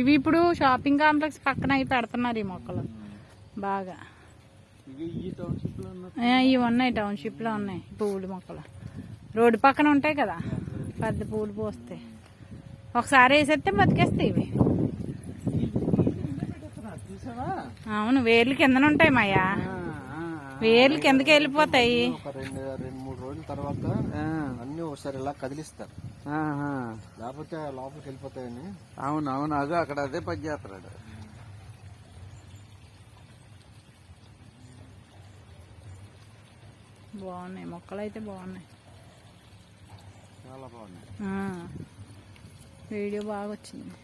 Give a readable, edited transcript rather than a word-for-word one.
ఇవి ఇప్పుడు shopping complex పక్కన అవి పెడుతున్నారు ఈ మొక్కలు బాగా. ఇవి ఉన్నాయి టౌన్షిప్ లో ఉన్నాయి పువ్వులు మొక్కలు. రోడ్డు పక్కన ఉంటాయి కదా పెద్ద పువ్వులు పోస్తే ఒకసారి వేసేస్తే బతికేస్తాయి ఇవి. అవును వేర్లు కిందన ఉంటాయి మాయా, వేర్లు కిందకి వెళ్ళిపోతాయి. ఒక రెండు మూడు రోజుల తర్వాత అన్ని ఒకసారి ఇలా కదిలిస్తారు, లేకపోతే లోపలికి వెళ్ళిపోతాయని. అవును అవును, అదే అక్కడ అదే పని చేస్తున్నాడు. బాగున్నాయి మొక్కలు అయితే బాగున్నాయి, చాలా బాగున్నాయి. వీడియో బాగా వచ్చింది.